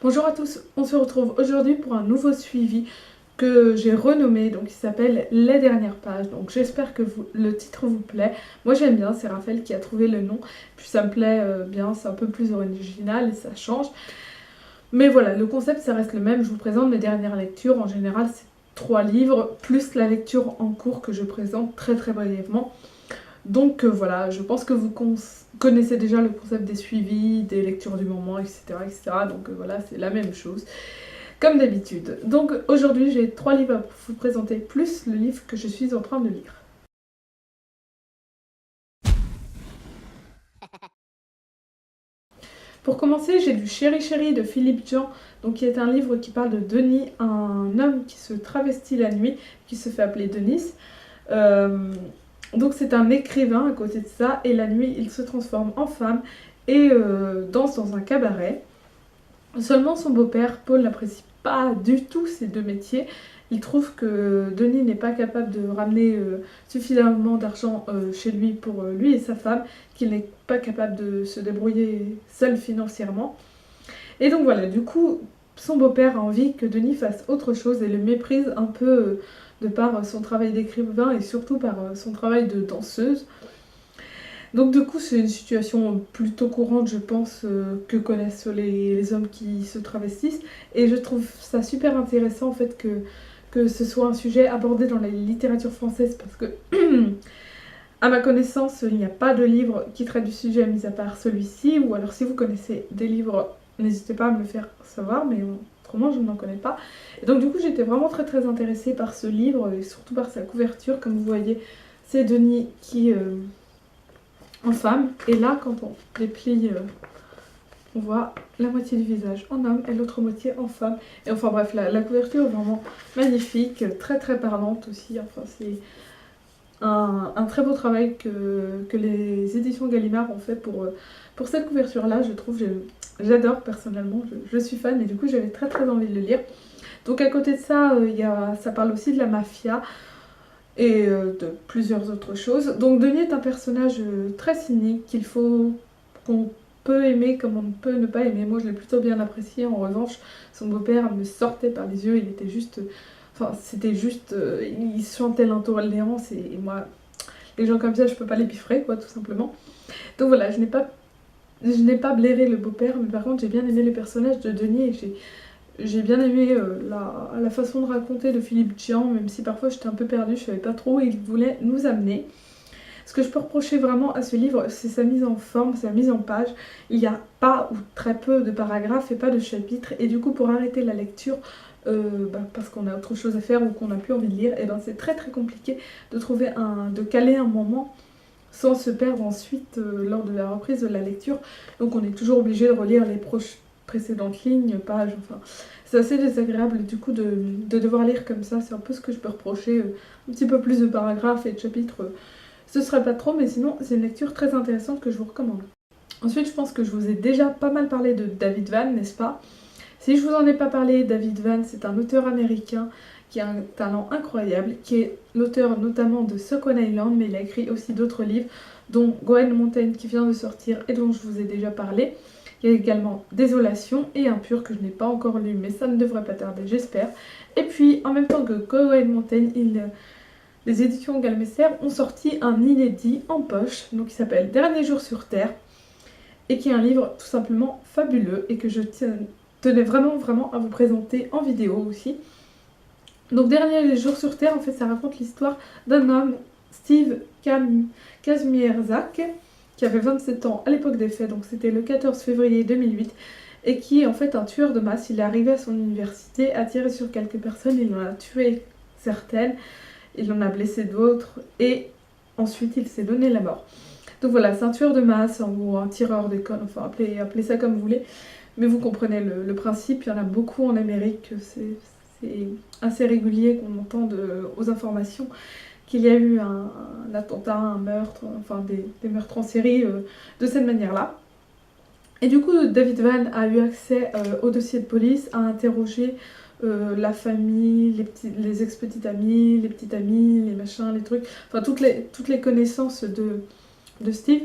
Bonjour à tous, on se retrouve aujourd'hui pour un nouveau suivi que j'ai renommé, donc il s'appelle Les Dernières Pages. Donc j'espère que le titre vous plaît. Moi j'aime bien, c'est Raphaël qui a trouvé le nom, puis ça me plaît bien, c'est un peu plus original et ça change. Mais voilà, le concept ça reste le même, je vous présente mes dernières lectures. En général c'est 3 livres, plus la lecture en cours que je présente très brièvement. Donc voilà, je pense que vous connaissez déjà le concept des suivis, des lectures du moment, etc. etc. Donc voilà, c'est la même chose, comme d'habitude. Donc aujourd'hui, j'ai 3 livres à vous présenter, plus le livre que je suis en train de lire. Pour commencer, j'ai lu Chéri Chéri de Philippe Jean, donc qui est un livre qui parle de Denis, un homme qui se travestit la nuit, qui se fait appeler Denis. Euh, donc c'est un écrivain à côté de ça, et la nuit, il se transforme en femme et danse dans un cabaret. Seulement son beau-père, Paul, n'apprécie pas du tout ces deux métiers. Il trouve que Denis n'est pas capable de ramener suffisamment d'argent chez lui pour lui et sa femme, qu'il n'est pas capable de se débrouiller seul financièrement. Et donc voilà, du coup, son beau-père a envie que Denis fasse autre chose et le méprise un peu de par son travail d'écrivain et surtout par son travail de danseuse. Donc du coup, c'est une situation plutôt courante, je pense, que connaissent les hommes qui se travestissent. Et je trouve ça super intéressant, en fait, que ce soit un sujet abordé dans la littérature française, parce que, à ma connaissance, il n'y a pas de livre qui traite du sujet, mis à part celui-ci. Ou alors, si vous connaissez des livres, n'hésitez pas à me le faire savoir, mais autrement, je n'en connais pas. Et donc du coup, j'étais vraiment très intéressée par ce livre, et surtout par sa couverture. Comme vous voyez, c'est Denis qui... en femme, et là quand on déplie, on voit la moitié du visage en homme et l'autre moitié en femme. Et enfin bref, la couverture est vraiment magnifique, très parlante aussi. Enfin c'est un très beau travail que les éditions Gallimard ont fait pour cette couverture là, je trouve. J'adore personnellement, je suis fan et du coup j'avais très envie de le lire. Donc à côté de ça, ça parle aussi de la mafia et de plusieurs autres choses. Donc Denis est un personnage très cynique qu'on peut aimer comme on peut ne pas aimer. Moi je l'ai plutôt bien apprécié. En revanche, son beau-père me sortait par les yeux. Il était juste... Enfin, c'était juste... il chantait l'intolérance et moi, les gens comme ça, je peux pas les piffrer, quoi, tout simplement. Donc voilà, je n'ai pas blairé le beau-père, mais par contre j'ai bien aimé le personnage de Denis et j'ai bien aimé la façon de raconter de Philippe Jean, même si parfois j'étais un peu perdue, je savais pas trop où il voulait nous amener. Ce que je peux reprocher vraiment à ce livre, c'est sa mise en forme, sa mise en page. Il n'y a pas ou très peu de paragraphes et pas de chapitres, et du coup pour arrêter la lecture, parce qu'on a autre chose à faire ou qu'on n'a plus envie de lire, et ben c'est très compliqué de caler un moment sans se perdre ensuite lors de la reprise de la lecture. Donc on est toujours obligé de relire les précédentes lignes, pages, enfin... C'est assez désagréable du coup de devoir lire comme ça, c'est un peu ce que je peux reprocher. Un petit peu plus de paragraphes et de chapitres, ce serait pas trop, mais sinon c'est une lecture très intéressante que je vous recommande. Ensuite, je pense que je vous ai déjà pas mal parlé de David Vann, n'est-ce pas? Si je vous en ai pas parlé, David Vann, c'est un auteur américain qui a un talent incroyable, qui est l'auteur notamment de Second Island, mais il a écrit aussi d'autres livres, dont Goen Mountain qui vient de sortir et dont je vous ai déjà parlé. Il y a également Désolation et Impur que je n'ai pas encore lu, mais ça ne devrait pas tarder, j'espère. Et puis, en même temps que Goen Mountain, les éditions Galmeister ont sorti un inédit en poche, donc qui s'appelle Dernier jour sur Terre, et qui est un livre tout simplement fabuleux et que je tenais vraiment à vous présenter en vidéo aussi. Donc Dernier jour sur Terre, en fait ça raconte l'histoire d'un homme, Steve Kazmierzak, qui avait 27 ans à l'époque des faits, donc c'était le 14 février 2008, et qui est en fait un tueur de masse. Il est arrivé à son université, a tiré sur quelques personnes, il en a tué certaines, il en a blessé d'autres, et ensuite il s'est donné la mort. Donc voilà, c'est un tueur de masse, ou un tireur d'école, enfin appelez ça comme vous voulez, mais vous comprenez le principe. Il y en a beaucoup en Amérique, c'est assez régulier qu'on entende aux informations qu'il y a eu un attentat, un meurtre, enfin des meurtres en série de cette manière-là. Et du coup, David Vann a eu accès au dossier de police, a interrogé la famille, les ex-petites amies, les machins, les trucs, enfin toutes les connaissances de Steve,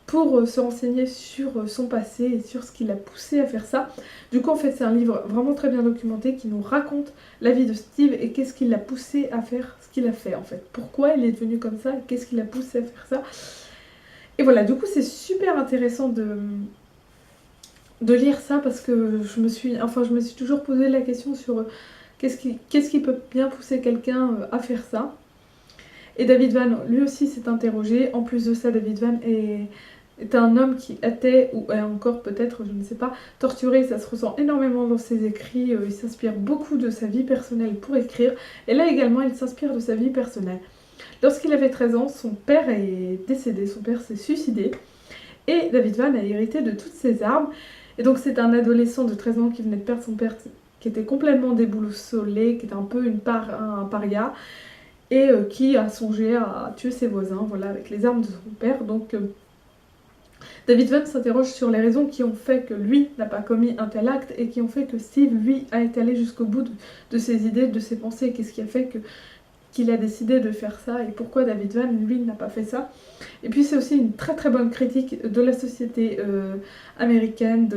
pour se renseigner sur son passé et sur ce qui l'a poussé à faire ça. Du coup en fait c'est un livre vraiment très bien documenté qui nous raconte la vie de Steve et qu'est-ce qui l'a poussé à faire ce qu'il a fait en fait. Pourquoi il est devenu comme ça, qu'est-ce qui l'a poussé à faire ça. Et voilà, du coup c'est super intéressant de lire ça parce que je me suis toujours posé la question sur qu'est-ce qui peut bien pousser quelqu'un à faire ça. Et David Van, lui aussi s'est interrogé. En plus de ça, David Van est un homme qui était, ou est encore peut-être, je ne sais pas, torturé. Ça se ressent énormément dans ses écrits. Il s'inspire beaucoup de sa vie personnelle pour écrire. Et là également, il s'inspire de sa vie personnelle. Lorsqu'il avait 13 ans, son père est décédé, son père s'est suicidé. Et David Van a hérité de toutes ses armes. Et donc c'est un adolescent de 13 ans qui venait de perdre son père, qui était complètement déboussolé, qui était un peu un paria, et qui a songé à tuer ses voisins, voilà, avec les armes de son père. Donc David Van s'interroge sur les raisons qui ont fait que lui n'a pas commis un tel acte et qui ont fait que Steve, lui, a été allé jusqu'au bout de ses idées, de ses pensées. Qu'est-ce qui a fait qu'il a décidé de faire ça et pourquoi David Van, lui, n'a pas fait ça. Et puis c'est aussi une très très bonne critique de la société américaine,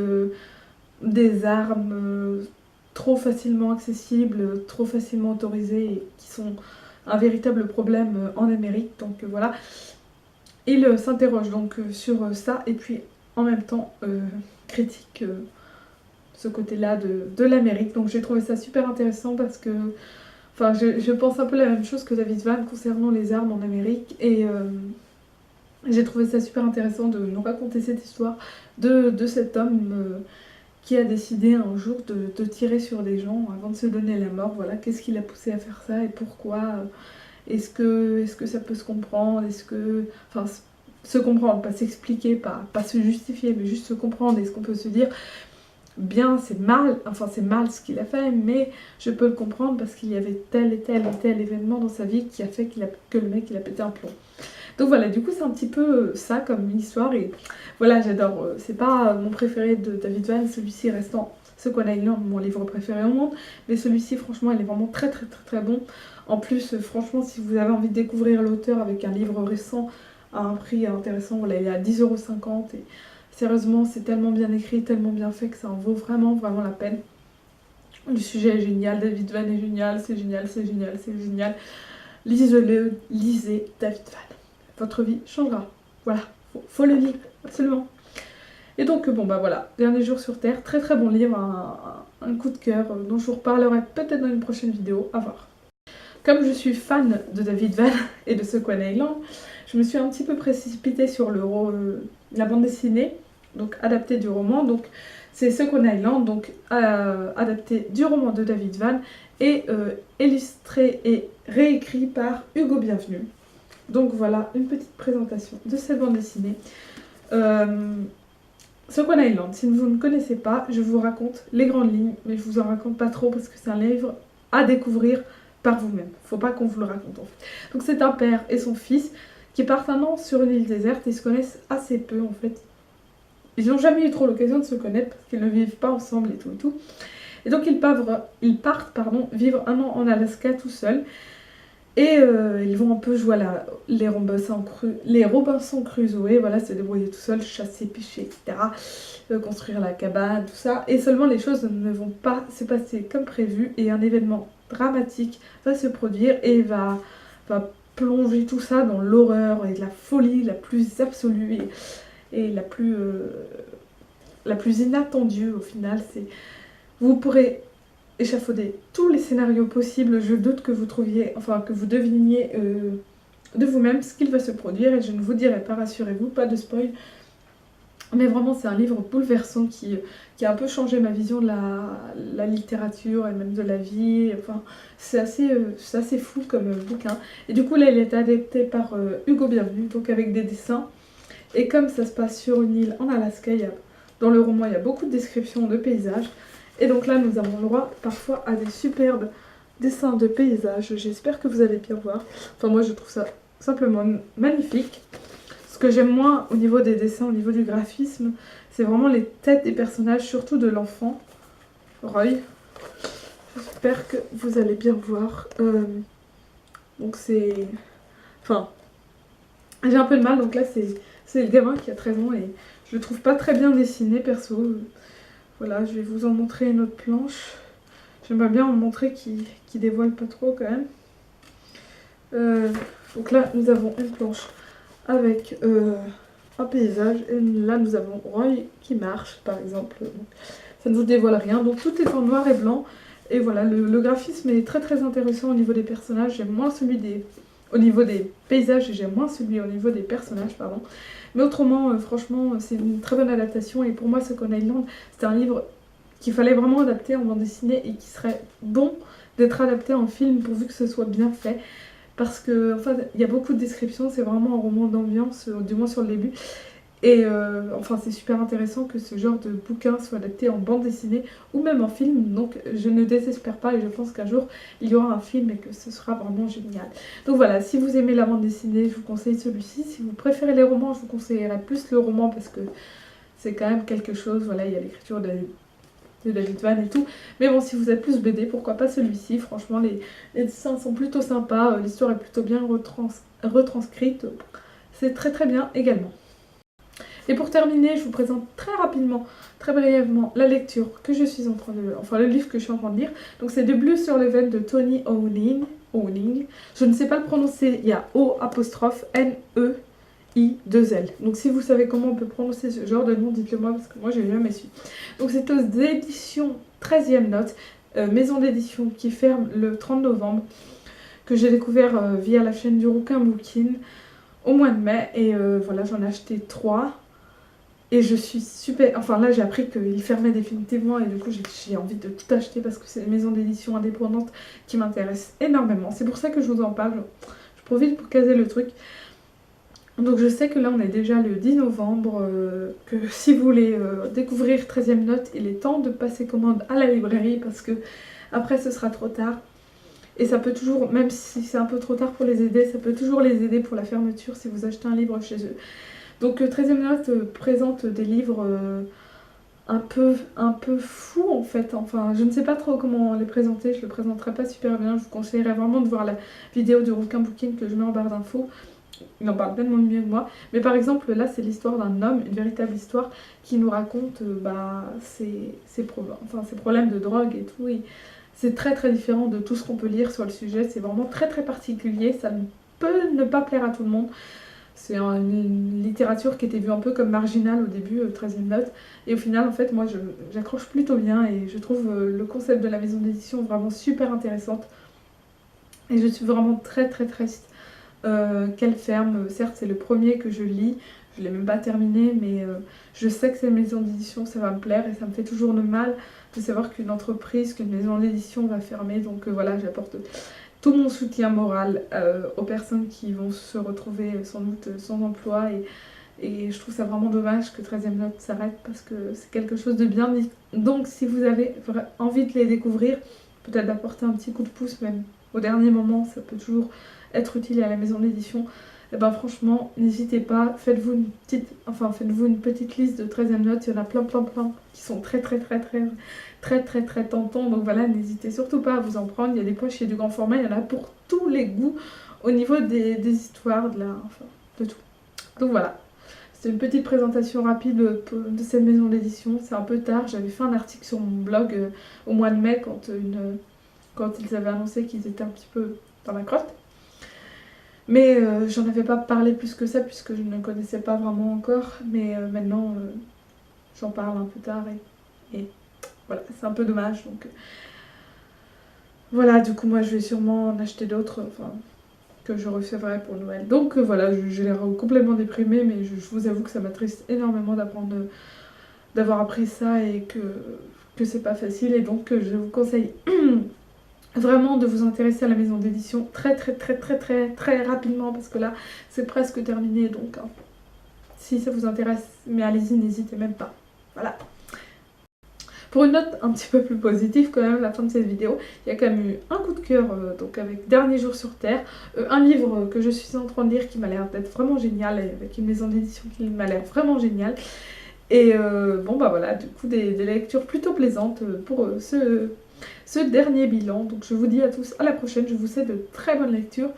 des armes trop facilement accessibles, trop facilement autorisées et qui sont un véritable problème en Amérique. Donc voilà, il s'interroge donc sur ça et puis en même temps critique ce côté-là de l'Amérique. Donc j'ai trouvé ça super intéressant parce que enfin, je pense un peu la même chose que David Van concernant les armes en Amérique et j'ai trouvé ça super intéressant de nous raconter cette histoire de cet homme qui a décidé un jour de tirer sur des gens avant de se donner la mort. Voilà, qu'est-ce qui l'a poussé à faire ça et pourquoi est-ce que ça peut se comprendre, enfin, se comprendre, pas s'expliquer, pas se justifier, mais juste se comprendre. Est-ce qu'on peut se dire bien c'est mal ce qu'il a fait, mais je peux le comprendre parce qu'il y avait tel et tel et tel événement dans sa vie qui a fait que le mec il a pété un plomb. Donc voilà, du coup c'est un petit peu ça comme histoire et voilà, j'adore. C'est pas mon préféré de David Van, celui-ci restant Second Island, mon livre préféré au monde, mais celui-ci franchement il est vraiment très très très très bon. En plus franchement si vous avez envie de découvrir l'auteur avec un livre récent à un prix intéressant, voilà, il est à 10,50 € et sérieusement c'est tellement bien écrit, tellement bien fait que ça en vaut vraiment vraiment la peine. Le sujet est génial, David Van est génial, c'est génial, c'est génial, c'est génial. Lisez-le, lisez David Van. Votre vie changera. Voilà, faut le lire, absolument. Et donc, bon bah voilà, Dernier jour sur Terre, très très bon livre, un coup de cœur dont je vous reparlerai peut-être dans une prochaine vidéo, à voir. Comme je suis fan de David Van et de Second Island, je me suis un petit peu précipitée sur la bande dessinée, donc adaptée du roman. Donc c'est Second Island, donc adapté du roman de David Van et illustré et réécrit par Hugo Bienvenu. Donc voilà une petite présentation de cette bande dessinée. Second Island, si vous ne connaissez pas, je vous raconte les grandes lignes, mais je vous en raconte pas trop parce que c'est un livre à découvrir par vous-même. Faut pas qu'on vous le raconte en fait. Donc c'est un père et son fils qui partent un an sur une île déserte et ils se connaissent assez peu en fait. Ils n'ont jamais eu trop l'occasion de se connaître parce qu'ils ne vivent pas ensemble et tout et tout. Et donc ils partent vivre un an en Alaska tout seuls. Et ils vont un peu jouer à les Robinson Crusoe, voilà, se débrouiller tout seul, chasser, pêcher, etc. Construire la cabane, tout ça. Et seulement les choses ne vont pas se passer comme prévu et un événement dramatique va se produire et va plonger tout ça dans l'horreur et la folie la plus absolue et la plus inattendue au final. Vous pourrez échafauder tous les scénarios possibles, je doute que vous deviniez de vous-même ce qu'il va se produire et je ne vous dirai pas, rassurez-vous, pas de spoil. Mais vraiment c'est un livre bouleversant qui a un peu changé ma vision de la littérature et même de la vie. Enfin, c'est assez fou comme bouquin. Et du coup là il est adapté par Hugo Bienvenu, donc avec des dessins. Et comme ça se passe sur une île en Alaska, dans le roman il y a beaucoup de descriptions de paysages. Et donc là, nous avons le droit parfois à des superbes dessins de paysages. J'espère que vous allez bien voir. Enfin, moi, je trouve ça simplement magnifique. Ce que j'aime moins au niveau des dessins, au niveau du graphisme, c'est vraiment les têtes des personnages, surtout de l'enfant, Roy. J'espère que vous allez bien voir. Donc c'est... Enfin, j'ai un peu de mal, donc là, C'est le gamin qui a 13 ans et je le trouve pas très bien dessiné perso. Voilà, je vais vous en montrer une autre planche. J'aimerais bien en montrer qui dévoile pas trop quand même. Donc là, nous avons une planche avec un paysage. Et là, nous avons Roy qui marche, par exemple. Donc, ça ne vous dévoile rien. Donc tout est en noir et blanc. Et voilà, le graphisme est très très intéressant au niveau des personnages. J'aime moins celui au niveau des paysages et j'aime moins celui au niveau des personnages, pardon. Mais autrement, franchement, c'est une très bonne adaptation. Et pour moi, Second Island, c'était un livre qu'il fallait vraiment adapter en bande dessinée et qui serait bon d'être adapté en film pourvu que ce soit bien fait. Parce que, enfin, il y a beaucoup de descriptions, c'est vraiment un roman d'ambiance, du moins sur le début. Et enfin, c'est super intéressant que ce genre de bouquin soit adapté en bande dessinée ou même en film. Donc, je ne désespère pas et je pense qu'un jour, il y aura un film et que ce sera vraiment génial. Donc voilà, si vous aimez la bande dessinée, je vous conseille celui-ci. Si vous préférez les romans, je vous conseillerais plus le roman parce que c'est quand même quelque chose. Voilà, il y a l'écriture de David Van et tout. Mais bon, si vous êtes plus BD, pourquoi pas celui-ci. Franchement, les dessins sont plutôt sympas. L'histoire est plutôt bien retranscrite. C'est très très bien également. Et pour terminer, je vous présente très rapidement, très brièvement, la lecture que je suis en train de... Enfin, le livre que je suis en train de lire. Donc c'est De Bleu sur les veines de Tony Owning. Je ne sais pas le prononcer. Il y a O''N''E''I''2'L. Donc si vous savez comment on peut prononcer ce genre de nom, dites-le moi parce que moi j'ai jamais su. Donc c'est aux éditions 13e note, maison d'édition qui ferme le 30 novembre, que j'ai découvert via la chaîne du Rouquin Bookin au mois de mai. Et voilà, j'en ai acheté 3. Et je suis super... Enfin là j'ai appris qu'il fermait définitivement et du coup j'ai envie de tout acheter parce que c'est une maison d'édition indépendante qui m'intéresse énormément. C'est pour ça que je vous en parle. Je profite pour caser le truc. Donc je sais que là on est déjà le 10 novembre, que si vous voulez découvrir 13e note, il est temps de passer commande à la librairie parce que après ce sera trop tard. Et ça peut toujours, même si c'est un peu trop tard pour les aider, ça peut toujours les aider pour la fermeture si vous achetez un livre chez eux. Donc 13e note présente des livres un peu fous en fait. Enfin, je ne sais pas trop comment les présenter, je le présenterai pas super bien. Je vous conseillerais vraiment de voir la vidéo du Rouquin Bookin que je mets en barre d'infos. Il en parle tellement mieux que moi. Mais par exemple, là, c'est l'histoire d'un homme, une véritable histoire, qui nous raconte ses problèmes de drogue et tout. Et c'est très très différent de tout ce qu'on peut lire sur le sujet. C'est vraiment très très particulier. Ça ne peut ne pas plaire à tout le monde. C'est une littérature qui était vue un peu comme marginale au début, 13e note. Et au final, en fait, moi, j'accroche plutôt bien. Et je trouve le concept de la maison d'édition vraiment super intéressante. Et je suis vraiment très très triste qu'elle ferme. Certes, c'est le premier que je lis. Je ne l'ai même pas terminé, mais je sais que cette maison d'édition, ça va me plaire. Et ça me fait toujours le mal de savoir qu'une entreprise, qu'une maison d'édition va fermer. Donc voilà, j'apporte tout mon soutien moral aux personnes qui vont se retrouver sans doute sans emploi. Et je trouve ça vraiment dommage que 13e note s'arrête parce que c'est quelque chose de bien. Donc si vous avez envie de les découvrir, peut-être d'apporter un petit coup de pouce même au dernier moment, ça peut toujours être utile à la maison d'édition. Et ben franchement, n'hésitez pas, faites-vous une petite liste de 13e notes, il y en a plein qui sont très tentants. Donc voilà, n'hésitez surtout pas à vous en prendre. Il y a des poches chez du grand format, il y en a pour tous les goûts au niveau des histoires, de tout. Donc voilà, c'est une petite présentation rapide de cette maison d'édition. C'est un peu tard, j'avais fait un article sur mon blog au mois de mai quand ils avaient annoncé qu'ils étaient un petit peu dans la crotte. Mais j'en avais pas parlé plus que ça puisque je ne connaissais pas vraiment encore. Mais maintenant, j'en parle un peu tard et voilà, c'est un peu dommage. Donc voilà, du coup, moi je vais sûrement en acheter d'autres que je recevrai pour Noël. Donc voilà, j'ai l'air complètement déprimée, mais je vous avoue que ça m'attriste énormément d'avoir appris ça et que c'est pas facile. Et donc je vous conseille vraiment de vous intéresser à la maison d'édition très rapidement parce que là c'est presque terminé. Donc si ça vous intéresse, mais allez-y, n'hésitez même pas. Voilà. Pour une note un petit peu plus positive quand même, à la fin de cette vidéo, il y a quand même eu un coup de cœur donc avec Dernier jour sur Terre, un livre que je suis en train de lire qui m'a l'air d'être vraiment génial, avec une maison d'édition qui m'a l'air vraiment géniale. Et bon bah voilà, du coup des lectures plutôt plaisantes pour ce dernier bilan. Donc je vous dis à tous à la prochaine, je vous souhaite de très bonnes lectures.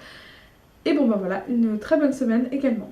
Et bon bah voilà, une très bonne semaine également.